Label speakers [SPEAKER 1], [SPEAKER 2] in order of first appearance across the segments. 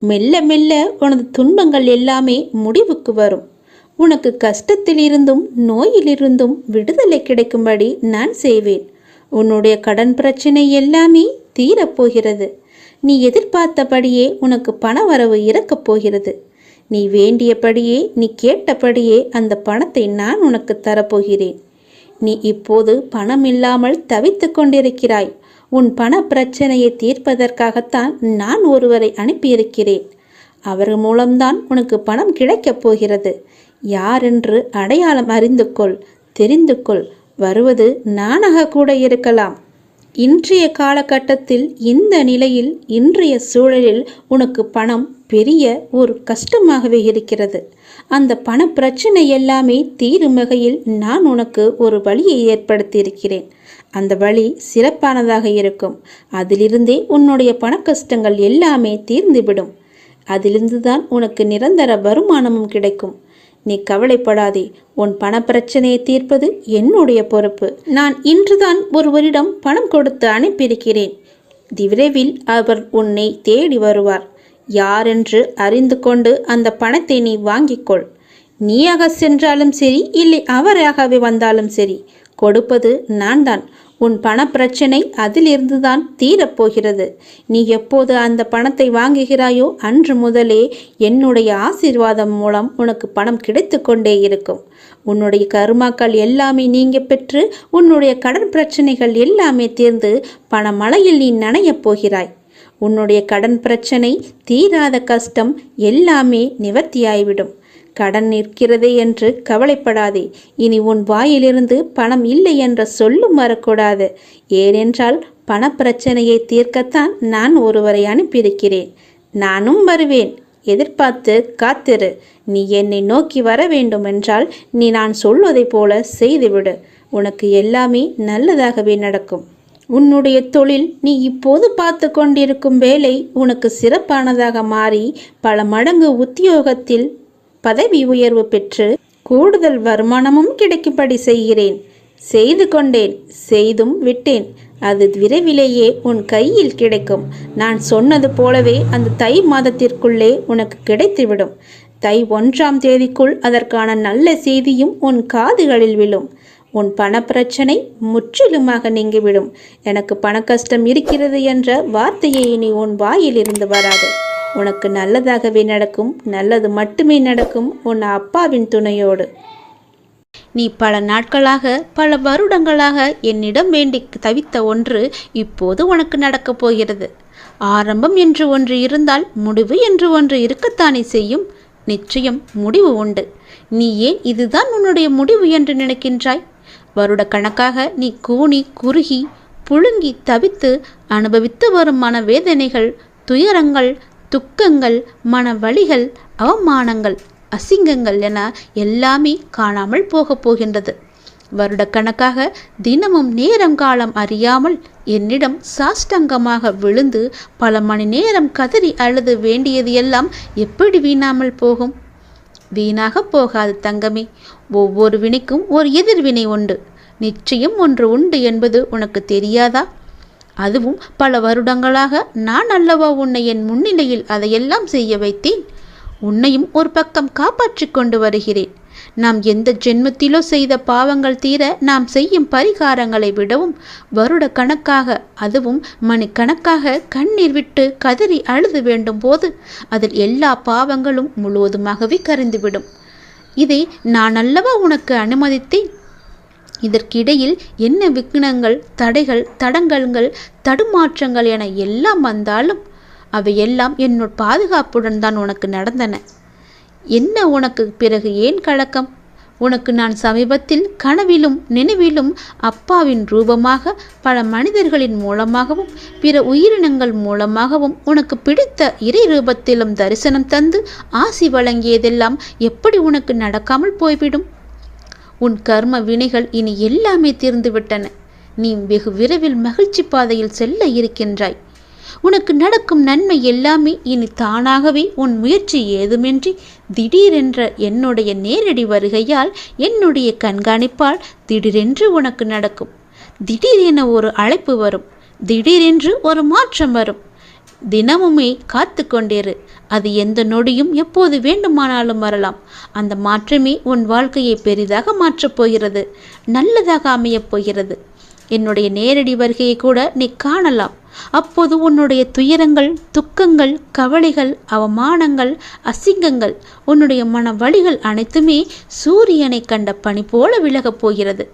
[SPEAKER 1] மெல்ல மெல்ல உனது துன்பங்கள் எல்லாமே முடிவுக்கு வரும். உனக்கு கஷ்டத்திலிருந்தும் நோயிலிருந்தும் விடுதலை கிடைக்கும்படி நான் செய்வேன். உன்னுடைய கடன் பிரச்சனை எல்லாமே தீரப்போகிறது. நீ எதிர்பார்த்தபடியே உனக்கு பண வரவு இறக்கப் போகிறது. நீ வேண்டியபடியே, நீ கேட்டபடியே அந்த பணத்தை நான் உனக்கு தரப்போகிறேன். நீ இப்போது பணம் இல்லாமல் தவித்து கொண்டிருக்கிறாய். உன் பண பிரச்சனையை தீர்ப்பதற்காகத்தான் நான் ஒருவரை அனுப்பியிருக்கிறேன். அவர் மூலம்தான் உனக்கு பணம் கிடைக்கப் போகிறது. யாரென்று அடையாளம் அறிந்து கொள், தெரிந்து கொள். வருவது நானாக கூட இருக்கலாம். இன்றைய காலகட்டத்தில், இந்த நிலையில், இன்றைய சூழலில் உனக்கு பணம் பெரிய ஒரு கஷ்டமாகவே இருக்கிறது. அந்த பண பிரச்சனை எல்லாமே தீரும் வகையில் நான் உனக்கு ஒரு வழியை ஏற்படுத்தியிருக்கிறேன். அந்த வழி சிறப்பானதாக இருக்கும். அதிலிருந்தே உன்னுடைய பண கஷ்டங்கள் எல்லாமே தீர்ந்துவிடும். அதிலிருந்து தான் உனக்கு நிரந்தர வருமானமும் கிடைக்கும். நீ கவலைப்படாதே. உன் பண பிரச்சனையை தீர்ப்பது என்னுடைய பொறுப்பு. நான் இன்றுதான் ஒருவரிடம் பணம் கொடுத்து அனுப்பியிருக்கிறேன். விரைவில் அவர் உன்னை தேடி வருவார். யாரென்று அறிந்து கொண்டு அந்த பணத்தை நீ வாங்கிக்கொள். நீயாக சென்றாலும் சரி, இல்லை அவராகவே வந்தாலும் சரி, கொடுப்பது நான் தான். உன் பண பிரச்சனை அதிலிருந்து தான் தீரப்போகிறது. நீ எப்போது அந்த பணத்தை வாங்குகிறாயோ அன்று முதலே என்னுடைய ஆசீர்வாதம் மூலம் உனக்கு பணம் கிடைத்து கொண்டே இருக்கும். உன்னுடைய கருமாக்கள் எல்லாமே நீங்க பெற்று உன்னுடைய கடன் பிரச்சனைகள் எல்லாமே தீர்ந்து பணமழையில் நீ நனையப் போகிறாய். உன்னுடைய கடன் பிரச்சனை, தீராத கஷ்டம் எல்லாமே நிவர்த்தியாய்விடும். கடன் நிற்கிறதே என்று கவலைப்படாதே. இனி உன் வாயிலிருந்து பணம் இல்லை என்ற சொல்லும் வரக்கூடாது. ஏனென்றால் பண பிரச்சனையை தீர்க்கத்தான் நான் ஒருவரை அனுப்பியிருக்கிறேன். நானும் வருவேன். எதிர்பார்த்து காத்திரு. நீ என்னை நோக்கி வர வேண்டுமென்றால் நீ நான் சொல்வதை போல செய்துவிடு. உனக்கு எல்லாமே நல்லதாகவே நடக்கும். உன்னுடைய தொழில், நீ இப்போது பார்த்து கொண்டிருக்கும் வேலை உனக்கு சிறப்பானதாக மாறி பல மடங்கு உத்தியோகத்தில் பதவி உயர்வு பெற்று கூடுதல் வருமானமும் கிடைக்கும்படி செய்கிறேன். செய்து கொண்டேன், செய்தும் விட்டேன். அது விரைவிலேயே உன் கையில் கிடைக்கும். நான் சொன்னது போலவே அந்த தை மாதத்திற்குள்ளே உனக்கு கிடைத்துவிடும். தை 1ஆம் தேதிக்குள் அதற்கான நல்ல செய்தியும் உன் காதுகளில் விழும். உன் பண பிரச்சனை முற்றிலுமாக நீங்கிவிடும். எனக்கு பண கஷ்டம் இருக்கிறது என்ற வார்த்தையை இனி உன் வாயிலிருந்து வராது. உனக்கு நல்லதாகவே நடக்கும். நல்லது மட்டுமே நடக்கும், உன் அப்பாவின் துணையோடு. நீ பல நாட்களாக, பல வருடங்களாக என்னிடம் வேண்டி தவித்த ஒன்று இப்போது உனக்கு நடக்கப் போகிறது. ஆரம்பம் என்று ஒன்று இருந்தால் முடிவு என்று ஒன்று இருக்கத்தானே செய்யும். நிச்சயம் முடிவு உண்டு. நீ ஏன் இதுதான் உன்னுடைய முடிவு என்று நினைக்கின்றாய்? வருட கணக்காக நீ கூனி குறுகி புழுங்கி தவித்து அனுபவித்து வரும் மனவேதனைகள், துயரங்கள், துக்கங்கள், மன வலிகள், அவமானங்கள், அசிங்கங்கள் என எல்லாமே காணாமல் போகப் போகின்றது. வருடக்கணக்காக தினமும் நேரம் காலம் அறியாமல் என்னிடம் சாஷ்டங்கமாக விழுந்து பல மணி நேரம் கதறி அழுது வேண்டியது எல்லாம் எப்படி வீணாமல் போகும்? வீணாக போகாது தங்கமே. ஒவ்வொரு வினைக்கும் ஒரு எதிர்வினை உண்டு. நிச்சயம் ஒன்று உண்டு என்பது உனக்கு தெரியாதா? அதுவும் பல வருடங்களாக நான் அல்லவா உன்னை என் முன்னிலையில் அதையெல்லாம் செய்ய வைத்தேன். உன்னையும் ஒரு பக்கம் காப்பாற்றி கொண்டு வருகிறேன். நாம் எந்த ஜென்மத்திலோ செய்த பாவங்கள் தீர நாம் செய்யும் பரிகாரங்களை விடவும் வருட கணக்காக, அதுவும் மணிக்கணக்காக கண்ணீர் விட்டு கதறி அழுது வேண்டும் போது அதில் எல்லா பாவங்களும் முழுவதுமாகவே கரைந்துவிடும். இதை நான் அல்லவா உனக்கு அனுமதித்தேன். இதற்கிடையில் என்ன விக்னங்கள், தடைகள், தடங்கல்கள், தடுமாற்றங்கள் என எல்லாம் வந்தாலும் அவையெல்லாம் என்னோட பாதுகாப்புடன் தான் உனக்கு நடந்தன. என்ன உனக்கு பிறகு ஏன் கலக்கம்? உனக்கு நான் சமீபத்தில் கனவிலும் நினைவிலும் அப்பாவின் ரூபமாக, பல மனிதர்களின் மூலமாகவும் பிற உயிரினங்கள் மூலமாகவும் உனக்கு பிடித்த இறை ரூபத்திலும் தரிசனம் தந்து ஆசி வழங்கியதெல்லாம் எப்படி உனக்கு நடக்காமல் போய்விடும்? உன் கர்ம வினைகள் இனி எல்லாமே தீர்ந்துவிட்டன. நீ வெகு விரைவில் மகிழ்ச்சி பாதையில் செல்ல இருக்கின்றாய். உனக்கு நடக்கும் நன்மை எல்லாமே இனி தானாகவே உன் முயற்சி ஏதுமின்றி திடீரென்ற என்னுடைய நேரடி வருகையால், என்னுடைய கண்காணிப்பால் திடீரென்று உனக்கு நடக்கும். திடீரென ஒரு அழைப்பு வரும். திடீரென்று ஒரு மாற்றம் வரும். தினமுமே காத்து கொண்டிரு. அது எந்த நொடியும் எப்போது வேண்டுமானாலும் வரலாம். அந்த மாற்றமே உன் வாழ்க்கையை பெரிதாக மாற்றப் போகிறது, நல்லதாக அமையப் போகிறது. என்னுடைய நேரடி வருகையை கூட நீ காணலாம். அப்போது உன்னுடைய துயரங்கள், துக்கங்கள், கவலைகள், அவமானங்கள், அசிங்கங்கள், உன்னுடைய மன வலிகள் அனைத்துமே சூரியனை கண்ட பனி போல விலகப் போகிறது.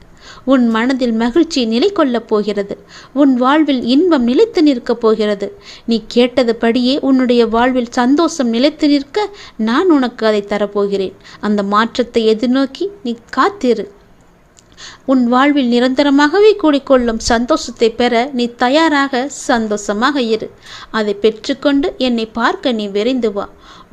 [SPEAKER 1] உன் மனதில் மகிழ்ச்சி நிலை கொள்ளப் போகிறது. உன் வாழ்வில் இன்பம் நிலைத்து நிற்கப் போகிறது. நீ கேட்டதுபடியே உன்னுடைய வாழ்வில் சந்தோஷம் நிலைத்து நிற்க நான் உனக்கு அதை தரப்போகிறேன். அந்த மாற்றத்தை எதிர்நோக்கி நீ காத்திரு. உன் வாழ்வில் நிரந்தரமாகவே கூடிக்கொள்ளும் சந்தோஷத்தை பெற நீ தயாராக சந்தோஷமாக இரு. அதை பெற்றுக்கொண்டு என்னை பார்க்க நீ விரைந்து வா.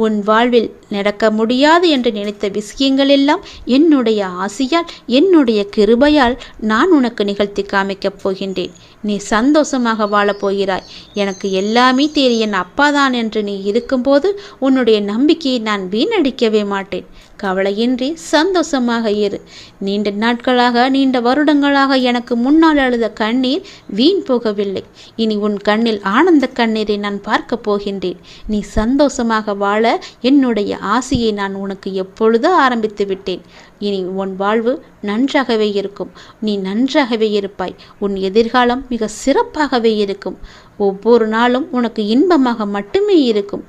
[SPEAKER 1] உன் வாழ்வில் நடக்க முடியாது என்று நினைத்த விஷயங்கள் எல்லாம் என்னுடைய ஆசையால், என்னுடைய கிருபையால் நான் உனக்கு நிகழ்த்தி காமிக்கப் போகின்றேன். நீ சந்தோஷமாக வாழப்போகிறாய். எனக்கு எல்லாமே தெரியும், என் அப்பாதான் என்று நீ இருக்கும்போது உன்னுடைய நம்பிக்கையை நான் வீணடிக்கவே மாட்டேன். கவலையின்றி சந்தோஷமாக இரு. நீண்ட நாட்களாக, நீண்ட வருடங்களாக எனக்கு முன்னால் அழுத கண்ணீர் வீண் போகவில்லை. இனி உன் கண்ணில் ஆனந்த கண்ணீரை நான் பார்க்க போகின்றேன். நீ சந்தோஷமாக வாழ என்னுடைய ஆசையை நான் உனக்கு எப்பொழுதோ ஆரம்பித்து விட்டேன். இனி உன் வாழ்வு நன்றாகவே இருக்கும். நீ நன்றாகவே இருப்பாய். உன் எதிர்காலம் மிக சிறப்பாகவே இருக்கும். ஒவ்வொரு நாளும் உனக்கு இன்பமாக மட்டுமே இருக்கும்.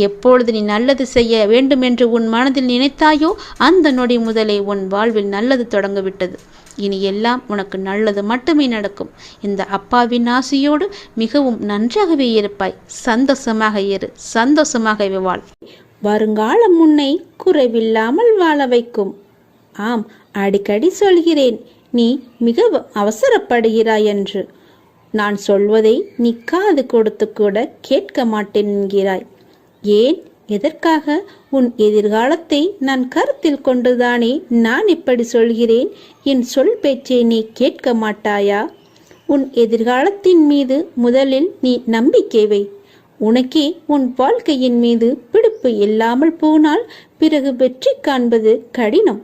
[SPEAKER 1] எப்பொழுது நீ நல்லது செய்ய வேண்டும் என்று உன் மனதில் நினைத்தாயோ அந்த நொடி முதலே உன் வாழ்வில் நல்லது தொடங்கிவிட்டது. இனி எல்லாம் உனக்கு நல்லது மட்டுமே நடக்கும். இந்த அப்பாவின் ஆசையோடு மிகவும் நன்றாகவே இருப்பாய். சந்தோஷமாக இரு, சந்தோஷமாகவே வாழ். வருங்காலம் உன்னை குறைவில்லாமல் வாழ வைக்கும். ஆம், அடிக்கடி சொல்கிறேன், நீ மிக அவசரப்படுகிறாய் என்று. நான் சொல்வதை நீ காது கொடுத்து கூட கேட்க மாட்டேன் என்கிறாய். ஏன், எதற்காக? உன் எதிர்காலத்தை நான் கருத்தில் கொண்டுதானே நான் இப்படி சொல்கிறேன். என் சொல் பேச்சை நீ கேட்க மாட்டாயா? உன் எதிர்காலத்தின் மீது முதலில் நீ நம்பிக்கை வை. உனக்கே உன் வாழ்க்கையின் மீது பிடிப்பு இல்லாமல் போனால் பிறகு வெற்றி காண்பது கடினம்.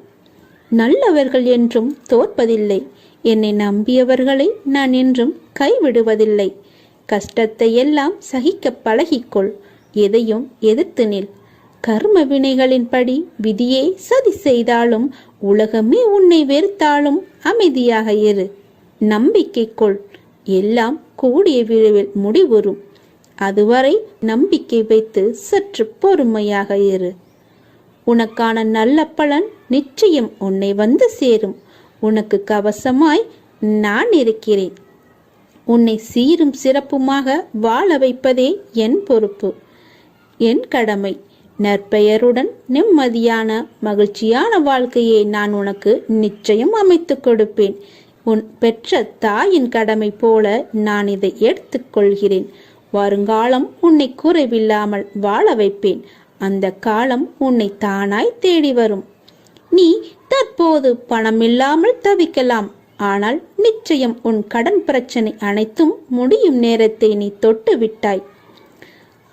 [SPEAKER 1] நல்லவர்கள் என்றும் தோற்பதில்லை. என்னை நம்பியவர்களை நான் என்றும் கைவிடுவதில்லை. கஷ்டத்தை எல்லாம் சகிக்க பழகிக்கொள். எதையும் எதிர்த்து நில். கர்ம வினைகளின்படி விதியை சதி செய்தாலும், உலகமே உன்னை வெறுத்தாலும் அமைதியாக இரு. நம்பிக்கை கொள். எல்லாம் கூடிய விரைவில் முடிவுறும். அதுவரை நம்பிக்கை வைத்து சற்று பொறுமையாக இரு. உனக்கான நல்ல பலன் நிச்சயம் உன்னை வந்து சேரும். உனக்கு கவசமாய் நான் இருக்கிறேன். உன்னை சீரும் சிறப்புமாக வாழ வைப்பதே என் பொறுப்பு, என் கடமை. நற்பெயருடன் நிம்மதியான மகிழ்ச்சியான வாழ்க்கையை நான் உனக்கு நிச்சயம் அமைத்து கொடுப்பேன். உன் பெற்ற தாயின் கடமை போல நான் இதை எடுத்துக்கொள்கிறேன். வருங்காலம் உன்னை குறைவில்லாமல் வாழ வைப்பேன். அந்த காலம் உன்னை தானாய் தேடி வரும். நீ தற்போது பணமில்லாமல் தவிக்கலாம். ஆனால் நிச்சயம் உன் கடன் பிரச்சனை அனைத்தும் முடியும் நேரத்தை நீ தொட்டு விட்டாய்.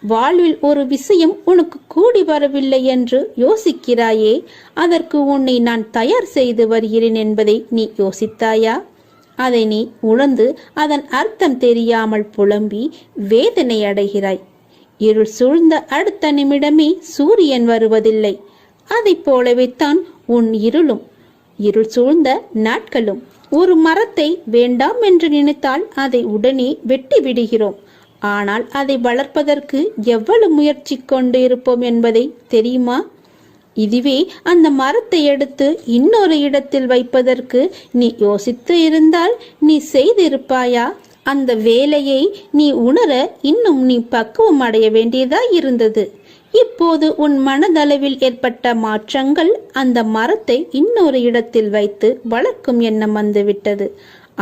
[SPEAKER 1] வாழ்வில் ஒரு விஷயம் உனக்கு கூடி வரவில்லை என்று யோசிக்கிறாயே, அதற்கு உன்னை நான் தயார் செய்து வருகிறேன் என்பதை நீ யோசித்தாயா? அதை நீ உணர்ந்து அதன் அர்த்தம் தெரியாமல் புலம்பி வேதனை அடைகிறாய். இருள் சூழ்ந்த அடுத்த நிமிடமே சூரியன் வருவதில்லை. அதை போலவே தான் உன் இருளும், இருள் சூழ்ந்த நாட்களும். ஒரு மரத்தை வேண்டாம் என்று நினைத்தால் அதை உடனே வெட்டி விடுகிறோம். ஆனால் அதை வளர்ப்பதற்கு எவ்வளவு முயற்சி கொண்டு இருப்போம் என்பதை தெரியுமா? இதுவே அந்த மரத்தை எடுத்து இன்னொரு இடத்தில் வைப்பதற்கு நீ யோசித்து இருந்தால் நீ செய்திருப்பாயா? அந்த வேலையை நீ உணர இன்னும் நீ பக்குவம் அடைய வேண்டியதா இருந்தது. இப்போது உன் மனதளவில் ஏற்பட்ட மாற்றங்கள் அந்த மரத்தை இன்னொரு இடத்தில் வைத்து வளர்க்கும் எண்ணம் வந்துவிட்டது.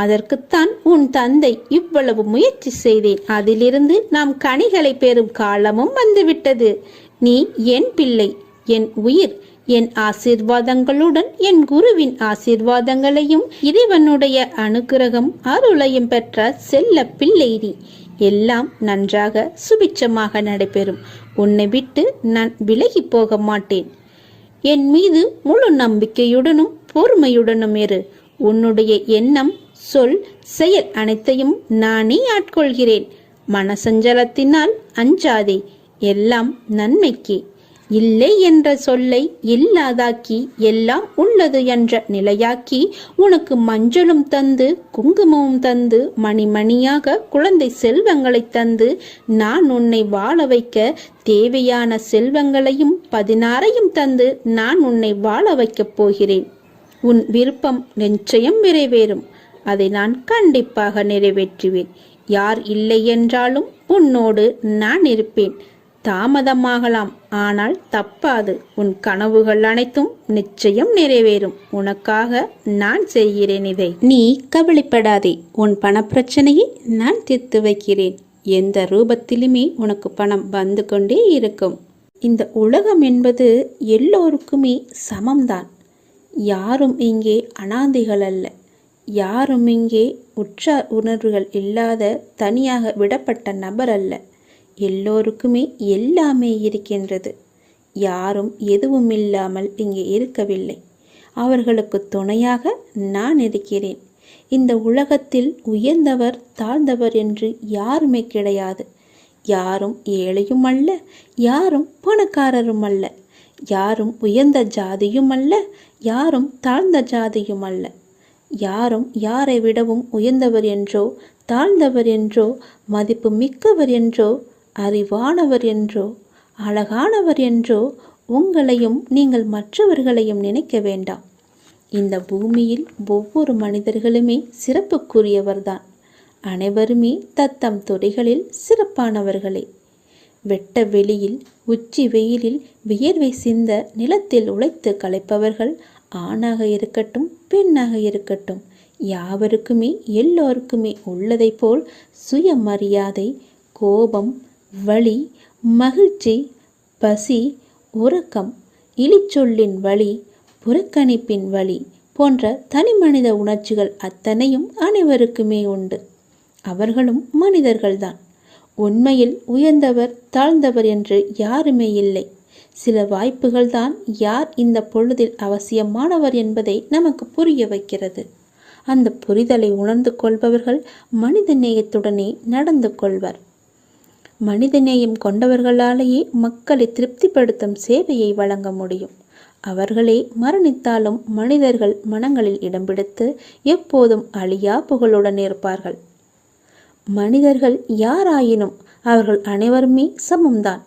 [SPEAKER 1] அதற்குத்தான் உன் தந்தை இவ்வளவு முயற்சி செய்தேன். அதிலிருந்து நாம் கனிகளை பெறும் காலமும் வந்துவிட்டது. நீ என் பிள்ளை, என் உயிர். என் ஆசீர்வாதங்களுடன் என் குருவின் ஆசீர்வாதங்களையும் இறைவனுடைய அனுக்கிரகம் அருளையும் பெற்ற செல்ல பிள்ளை நீ. எல்லாம் நன்றாக சுபிட்சமாக நடைபெறும். உன்னை விட்டு நான் விலகி போக மாட்டேன். என் மீது முழு நம்பிக்கையுடனும் பொறுமையுடனும் இரு. உன்னுடைய எண்ணம், சொல், செயல் அனைத்தையும் நானே ஆட்கொள்கிறேன். மனசஞ்சலத்தினால் அஞ்சாதே, எல்லாம் நன்மைக்கே. இல்லை என்ற சொல்லை இல்லாதாக்கி, எல்லாம் உள்ளது என்ற நிலையாக்கி, உனக்கு மஞ்சளும் தந்து குங்குமமும் தந்து மணிமணியாக குழந்தை செல்வங்களை தந்து, நான் உன்னை வாழ வைக்க தேவையான செல்வங்களையும் 16ஐயும் தந்து நான் உன்னை வாழ வைக்கப் போகிறேன். உன் விருப்பம் நிச்சயம் நிறைவேறும். அதை நான் கண்டிப்பாக நிறைவேற்றுவேன். யார் இல்லை என்றாலும் உன்னோடு நான் இருப்பேன். தாமதமாகலாம், ஆனால் தப்பாது. உன் கனவுகள் அனைத்தும் நிச்சயம் நிறைவேறும். உனக்காக நான் செய்கிறேன் இதை. நீ கவலைப்படாதே. உன் பணப்பிரச்சனையை நான் தீர்த்து வைக்கிறேன். எந்த ரூபத்திலுமே உனக்கு பணம் வந்து கொண்டே இருக்கும். இந்த உலகம் என்பது எல்லோருக்குமே சமம்தான். யாரும் இங்கே அனாதைகள் அல்ல. யாரும் இங்கே உற்றார் உணர்வுகள் இல்லாத தனியாக விடப்பட்ட நபர் அல்ல. எல்லோருக்குமே எல்லாமே இருக்கின்றது. யாரும் எதுவும் இல்லாமல் இங்கே இருக்கவில்லை. அவர்களுக்கு துணையாக நான் இருக்கிறேன். இந்த உலகத்தில் உயர்ந்தவர் தாழ்ந்தவர் என்று யாருமே கிடையாது. யாரும் ஏழையும் அல்ல, யாரும் பணக்காரரும் அல்ல. யாரும் உயர்ந்த ஜாதியும் அல்ல, யாரும் தாழ்ந்த ஜாதியும் அல்ல. யாரும் யாரை விடவும் உயர்ந்தவர் என்றோ தாழ்ந்தவர் என்றோ மதிப்பு மிக்கவர் என்றோ அறிவானவர் என்றோ அழகானவர் என்றோ உங்களையும் நீங்கள் மற்றவர்களையும் நினைக்க வேண்டாம். இந்த பூமியில் ஒவ்வொரு மனிதர்களுமே சிறப்புக்குரியவர்தான். அனைவருமே தத்தம் துறைகளில் சிறப்பானவர்களே. வெட்ட வெளியில் உச்சி வெயிலில் வியர்வை சிந்த நிலத்தில் உழைத்து களைப்பவர்கள் ஆணாக இருக்கட்டும் பெண்ணாக இருக்கட்டும், யாவருக்குமே எல்லோருக்குமே உள்ளதை போல் சுயமரியாதை, கோபம், வலி, மகிழ்ச்சி, பசி, உறக்கம், இழிச்சொல்லின் வலி, புறக்கணிப்பின் வலி போன்ற தனிமனித உணர்ச்சிகள் அத்தனையும் அனைவருக்குமே உண்டு. அவர்களும் மனிதர்கள்தான். உண்மையில் உயர்ந்தவர் தாழ்ந்தவர் என்று யாருமே இல்லை. சில வாய்ப்புகள்தான் யார் இந்த பொழுதில் அவசியமானவர் என்பதை நமக்கு புரிய வைக்கிறது. அந்த புரிதலை உணர்ந்து கொள்பவர்கள் மனித நேயத்துடனே நடந்து கொள்வர். மனிதநேயம் கொண்டவர்களாலேயே மக்களை திருப்திப்படுத்தும் சேவையை வழங்க முடியும். அவர்களே மரணித்தாலும் மனிதர்கள் மனங்களில் இடம் பிடித்து எப்போதும் அழியா புகழுடன் இருப்பார்கள். மனிதர்கள் யாராயினும் அவர்கள் அனைவருமே சமம்தான்.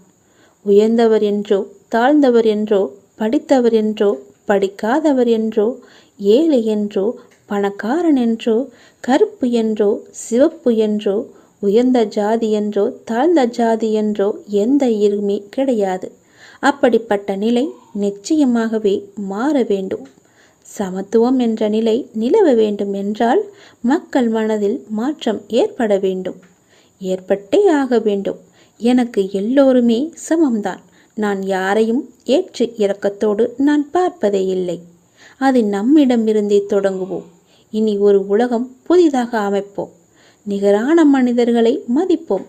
[SPEAKER 1] உயர்ந்தவர் என்றோ தாழ்ந்தவர் என்றோ படித்தவர் என்றோ படிக்காதவர் என்றோ ஏழை என்றோ பணக்காரன் என்றோ கருப்பு என்றோ சிவப்பு என்றோ உயர்ந்த ஜாதி என்றோ தாழ்ந்த ஜாதி என்றோ எந்த இருமே கிடையாது. அப்படிப்பட்ட நிலை நிச்சயமாகவே மாற வேண்டும். சமத்துவம் என்ற நிலை நிலவ வேண்டும் என்றால் மக்கள் மனதில் மாற்றம் ஏற்பட வேண்டும். ஏற்பட்டே ஆக வேண்டும். எனக்கு எல்லோருமே சமம்தான். நான் யாரையும் ஏற்று இரக்கத்தோடு நான் பார்ப்பதே இல்லை. அது நம்மிடமிருந்தே தொடங்குவோம். இனி ஒரு உலகம் புதிதாக அமைப்போம். நிகரான மனிதர்களை மதிப்போம்.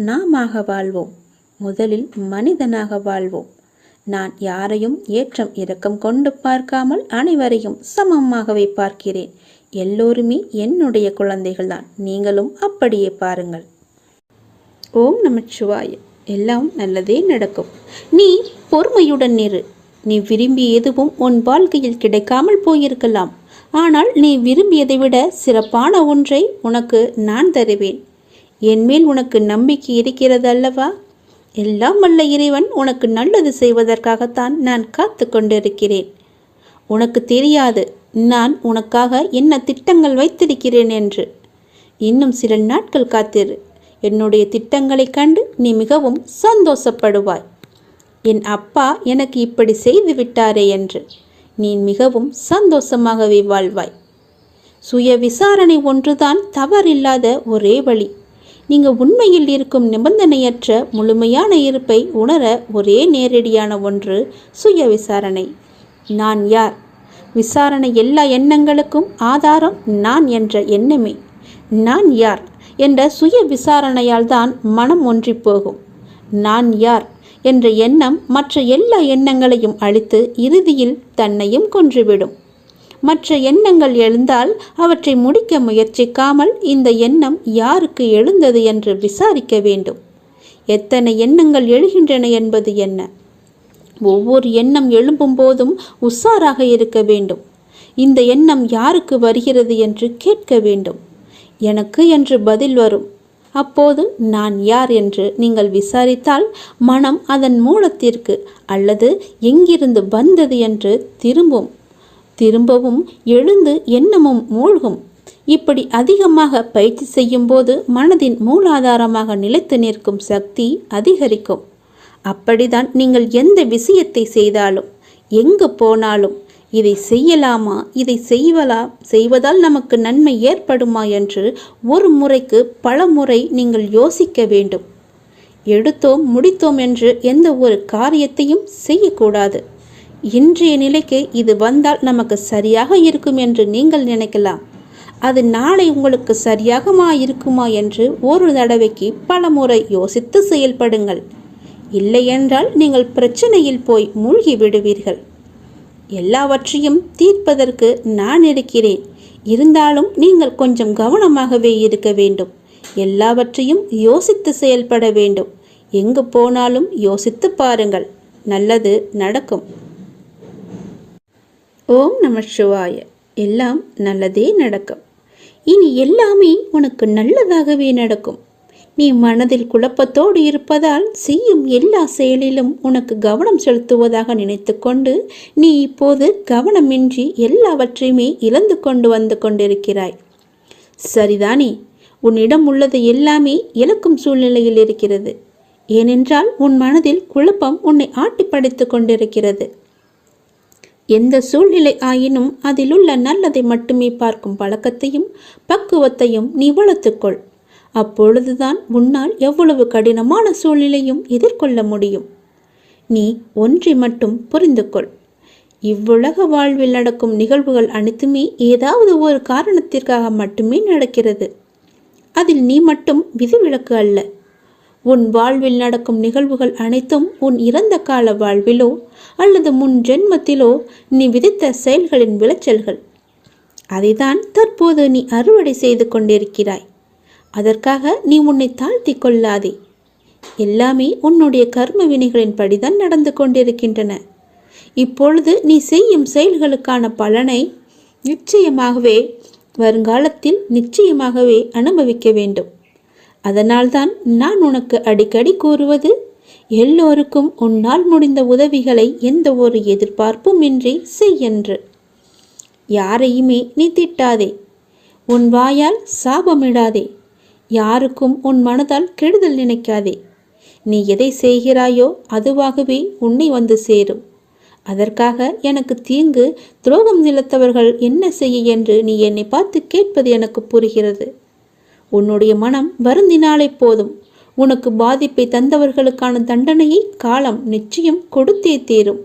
[SPEAKER 1] நாமாக வாழ்வோம். முதலில் மனிதனாக வாழ்வோம். நான் யாரையும் ஏற்றம் இரக்கம் கொண்டு பார்க்காமல் அனைவரையும் சமமாகவே பார்க்கிறேன். எல்லோருமே என்னுடைய குழந்தைகள்தான். நீங்களும் அப்படியே பாருங்கள். ஓம் நமச்சிவாய. எல்லாம் நல்லதே நடக்கும். நீ பொறுமையுடன் இரு. நீ விரும்பிய எதுவும் உன் வாழ்க்கையில் கிடைக்காமல் போயிருக்கலாம். ஆனால் நீ விரும்பியதை விட சிறப்பான ஒன்றை உனக்கு நான் தருவேன். என்மேல் உனக்கு நம்பிக்கை இருக்கிறது அல்லவா? எல்லாம் வல்ல இறைவன் உனக்கு நல்லது செய்வதற்காகத்தான் நான் காத்து கொண்டிருக்கிறேன். உனக்கு தெரியாது நான் உனக்காக என்ன திட்டங்கள் வைத்திருக்கிறேன் என்று. இன்னும் சில நாட்கள் காத்திரு. என்னுடைய திட்டங்களை கண்டு நீ மிகவும் சந்தோஷப்படுவாய். என் அப்பா எனக்கு இப்படி செய்து விட்டாரே என்று நீ மிகவும் சந்தோஷமாகவே வாழ்வாய். சுய விசாரணை ஒன்றுதான் தவறில்லாத ஒரே வழி. நீங்கள் உண்மையில் இருக்கும் நிபந்தனையற்ற முழுமையான இருப்பை உணர ஒரே நேரடியான ஒன்று சுய விசாரணை. நான் யார்? விசாரணை எல்லா எண்ணங்களுக்கும் ஆதாரம் நான் என்ற எண்ணமே. நான் யார் என்ற சுய விசாரணையால் தான் மனம் ஒன்றி போகும். நான் யார் என்ற எண்ணம் மற்ற எல்லா எண்ணங்களையும் அழித்து இறுதியில் தன்னையும் கொன்றுவிடும். மற்ற எண்ணங்கள் எழுந்தால் அவற்றை முடிக்க முயற்சிக்காமல் இந்த எண்ணம் யாருக்கு எழுந்தது என்று விசாரிக்க வேண்டும். எத்தனை எண்ணங்கள் எழுகின்றன என்பது என்ன? ஒவ்வொரு எண்ணம் எழும்பும் போதும் உஷாராக இருக்க வேண்டும். இந்த எண்ணம் யாருக்கு வருகிறது என்று கேட்க வேண்டும். எனக்கு என்று பதில் வரும். அப்போது நான் யார் என்று நீங்கள் விசாரித்தால் மனம் அதன் மூலத்திற்கு அல்லது எங்கிருந்து வந்தது என்று திரும்பவும் எழுந்து எண்ணமும் மூழ்கும். இப்படி அதிகமாக பயிற்சி செய்யும் போது மனதின் மூலாதாரமாக நிலைத்து நிற்கும் சக்தி அதிகரிக்கும். அப்படிதான் நீங்கள் எந்த விஷயத்தை செய்தாலும் எங்கு போனாலும் இதை செய்யலாமா, இதை செய்வதால் நமக்கு நன்மை ஏற்படுமா என்று ஒரு முறைக்கு பல முறை நீங்கள் யோசிக்க வேண்டும். எடுத்தோம் முடித்தோம் என்று எந்த ஒரு காரியத்தையும் செய்யக்கூடாது. இன்றைய நிலைக்கு இது வந்தால் நமக்கு சரியாக இருக்கும் என்று நீங்கள் நினைக்கலாம். அது நாளை உங்களுக்கு சரியாகமா இருக்குமா என்று ஒரு தடவைக்கு பல முறை யோசித்து செயல்படுங்கள். இல்லையென்றால் நீங்கள் பிரச்சனையில் போய் மூழ்கி விடுவீர்கள். எல்லாவற்றையும் தீர்ப்பதற்கு நான் இருக்கிறேன். இருந்தாலும் நீங்கள் கொஞ்சம் கவனமாகவே இருக்க வேண்டும். எல்லாவற்றையும் யோசித்து செயல்பட வேண்டும். எங்கு போனாலும் யோசித்து பாருங்கள், நல்லது நடக்கும். ஓம் நம சிவாய. எல்லாம் நல்லதே நடக்கும். இனி எல்லாமே உனக்கு நல்லதாகவே நடக்கும். நீ மனதில் குழப்பத்தோடு இருப்பதால் செய்யும் எல்லா செயலிலும் உனக்கு கவனம் செலுத்துவதாக நினைத்து கொண்டு நீ இப்போது கவனமின்றி எல்லாவற்றையுமே இழந்து கொண்டு வந்து கொண்டிருக்கிறாய். சரிதானே? உன்னிடம் உள்ளது எல்லாமே இழக்கும் சூழ்நிலையில் இருக்கிறது. ஏனென்றால் உன் மனதில் குழப்பம் உன்னை ஆட்டி படைத்து கொண்டிருக்கிறது. எந்த சூழ்நிலை ஆயினும் அதிலுள்ள நல்லதை மட்டுமே பார்க்கும் பழக்கத்தையும் பக்குவத்தையும் நீ வளர்த்துக்கொள். அப்பொழுதுதான் உன்னால் எவ்வளவு கடினமான சூழ்நிலையும் எதிர்கொள்ள முடியும். நீ ஒன்றை மட்டும் புரிந்து கொள். இவ்வுலக வாழ்வில் நடக்கும் நிகழ்வுகள் அனைத்துமே ஏதாவது ஒரு காரணத்திற்காக மட்டுமே நடக்கிறது. அதில் நீ மட்டும் விதிவிலக்கு அல்ல. உன் வாழ்வில் நடக்கும் நிகழ்வுகள் அனைத்தும் உன் இறந்த கால வாழ்விலோ அல்லது முன் ஜென்மத்திலோ நீ விதித்த செயல்களின் விளைச்சல்கள். அதைதான் தற்போது நீ அறுவடை செய்து கொண்டிருக்கிறாய். அதற்காக நீ உன்னை தாழ்த்தி கொள்ளாதே. எல்லாமே உன்னுடைய கர்ம வினைகளின் படிதான் நடந்து கொண்டிருக்கின்றன. இப்பொழுது நீ செய்யும் செயல்களுக்கான பலனை வருங்காலத்தில் நிச்சயமாகவே அனுபவிக்க வேண்டும். அதனால்தான் நான் உனக்கு அடிக்கடி கூறுவது, எல்லோருக்கும் உன்னால் முடிந்த உதவிகளை எந்த ஒரு எதிர்பார்ப்பும் இன்றி செய்யென்று. யாரையுமே நீ திட்டாதே. உன் வாயால் சாபமிடாதே. யாருக்கும் உன் மனதால் கெடுதல் நினைக்காதே. நீ எதை செய்கிறாயோ அதுவாகவே உன்னை வந்து சேரும். அதற்காக எனக்கு தீங்கு துரோகம் நிலத்தவர்கள் என்ன செய்ய என்று நீ என்னை பார்த்து கேட்பது எனக்கு புரிகிறது. உன்னுடைய மனம் வருந்தினாலே போதும். உனக்கு பாதிப்பை தந்தவர்களுக்கான தண்டனையை காலம் நிச்சயம் கொடுத்தே தீரும்.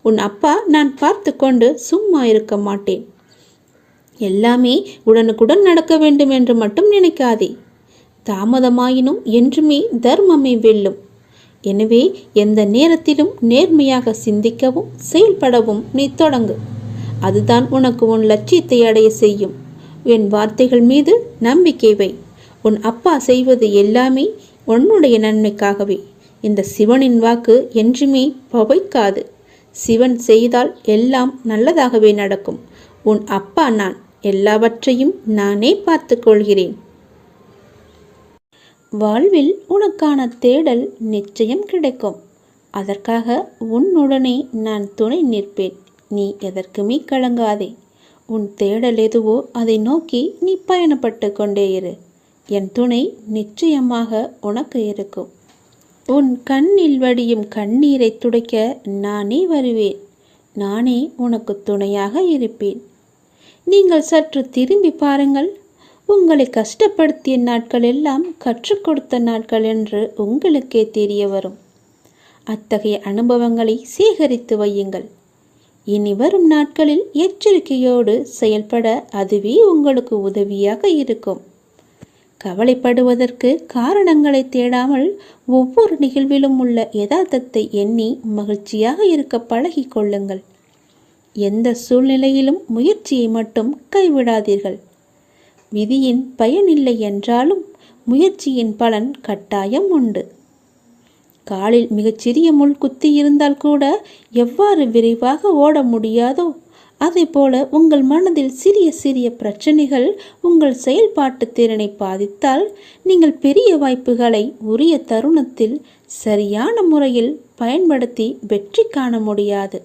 [SPEAKER 1] உன் அப்பா நான் பார்த்து கொண்டு சும்மா இருக்க மாட்டேன். எல்லாமே உடனுக்குடன் நடக்க வேண்டும் என்று மட்டும் நினைக்காதே. தாமதமாயினும் என்றுமே தர்மமே வெல்லும். எனவே எந்த நேரத்திலும் நேர்மையாக சிந்திக்கவும் செயல்படவும் நீ தொடங்கு. அதுதான் உனக்கு உன் லட்சியத்தை அடைய செய்யும். என் வார்த்தைகள் மீது நம்பிக்கை வை. உன் அப்பா செய்வது எல்லாமே உன்னுடைய நன்மைக்காகவே. இந்த சிவனின் வாக்கு என்றுமே பவைக்காது. சிவன் செய்தால் எல்லாம் நல்லதாகவே நடக்கும். உன் அப்பா நான். எல்லாவற்றையும் நானே பார்த்து கொள்கிறேன். வாழ்வில் உனக்கான தேடல் நிச்சயம் கிடைக்கும். அதற்காக உன்னுடனே நான் துணை நிற்பேன். நீ எதற்குமே கலங்காதே. உன் தேடல் எதுவோ அதை நோக்கி நீ பயணப்பட்டு கொண்டே இரு. என் துணை நிச்சயமாக உனக்கு இருக்கும். உன் கண்ணில் வடியும் கண்ணீரை துடைக்க நானே வருவேன். நானே உனக்கு துணையாக இருப்பேன். நீங்கள் சற்று திரும்பி பாருங்கள். உங்களை கஷ்டப்படுத்திய நாட்கள் எல்லாம் கற்றுக் கொடுத்த நாட்கள் என்று உங்களுக்கே தெரிய வரும். அத்தகைய அனுபவங்களை சேகரித்து வையுங்கள். இனி வரும் நாட்களில் எச்சரிக்கையோடு செயல்பட அதுவே உங்களுக்கு உதவியாக இருக்கும். கவலைப்படுவதற்கு காரணங்களை தேடாமல் ஒவ்வொரு நிகழ்விலும் உள்ள யதார்த்தத்தை எண்ணி மகிழ்ச்சியாக இருக்க பழகி கொள்ளுங்கள். எந்த சூழ்நிலையிலும் முயற்சியை மட்டும் கைவிடாதீர்கள். விதியின் பயனில்லை என்றாலும் முயற்சியின் பலன் கட்டாயம் உண்டு. காலில் மிகச்சிறிய முள் குத்தி இருந்தால் கூட எவ்வாறு விரைவாக ஓட முடியாதோ அதேபோல உங்கள் மனதில் சிறிய சிறிய பிரச்சனைகள் உங்கள் செயல்பாட்டு திறனை பாதித்தால் நீங்கள் பெரிய வாய்ப்புகளை உரிய தருணத்தில் சரியான முறையில் பயன்படுத்தி வெற்றி காண முடியாது.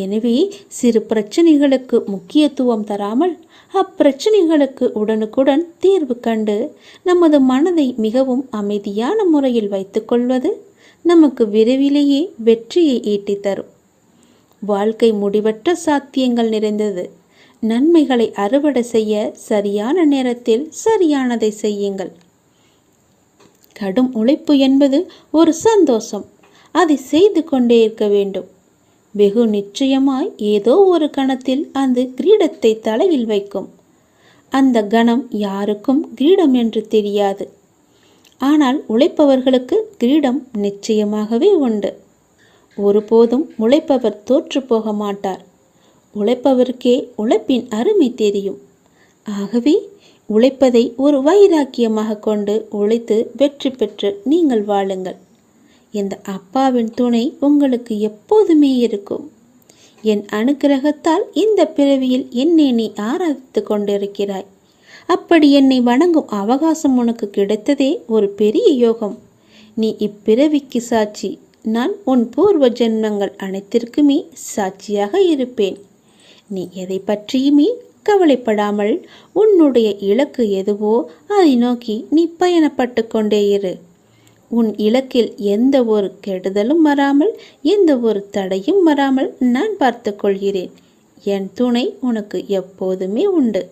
[SPEAKER 1] எனவே சிறு பிரச்சனைகளுக்கு முக்கியத்துவம் தராமல் அப்பிரச்சனைகளுக்கு உடனுக்குடன் தீர்வு கண்டு நமது மனதை மிகவும் அமைதியான முறையில் வைத்துக்கொள்வது நமக்கு விரைவிலேயே வெற்றியை ஈட்டி தரும். வாழ்க்கை முடிவற்ற சாத்தியங்கள் நிறைந்தது. நன்மைகளை அறுவடை செய்ய சரியான நேரத்தில் சரியானதை செய்யுங்கள். கடும் உழைப்பு என்பது ஒரு சந்தோஷம். அதை செய்து கொண்டே இருக்க வேண்டும். வெகு நிச்சயமாய் ஏதோ ஒரு கணத்தில் அந்த கிரீடத்தை தலையில் வைக்கும். அந்த கணம் யாருக்கும் கிரீடம் என்று தெரியாது. ஆனால் உழைப்பவர்களுக்கு கிரீடம் நிச்சயமாகவே உண்டு. ஒருபோதும் உழைப்பவர் தோற்று போக மாட்டார். உழைப்பவருக்கே உழைப்பின் அருமை தெரியும். ஆகவே உழைப்பதை ஒரு வைராக்கியமாக கொண்டு உழைத்து வெற்றி பெற்று நீங்கள் வாழுங்கள். இந்த அப்பாவின் துணை உங்களுக்கு எப்போதுமே இருக்கும். என் அனுக்கிரகத்தால் இந்த பிறவியில் என்னை நீ ஆராதித்து கொண்டிருக்கிறாய். அப்படி என்னை வணங்கும் அவகாசம் உனக்கு கிடைத்ததே ஒரு பெரிய யோகம். நீ இப்பிறவிக்கு சாட்சி. நான் உன் பூர்வ ஜென்மங்கள் அனைத்திற்குமே சாட்சியாக இருப்பேன். நீ எதை பற்றியுமே கவலைப்படாமல் உன்னுடைய இலக்கு எதுவோ அதை நோக்கி நீ பயணப்பட்டு கொண்டே இரு. உன் இலக்கில் எந்த ஒரு கெடுதலும் வராமல் எந்த ஒரு தடையும் வராமல் நான் பார்த்து கொள்கிறேன். என் துணை உனக்கு எப்போதுமே உண்டு.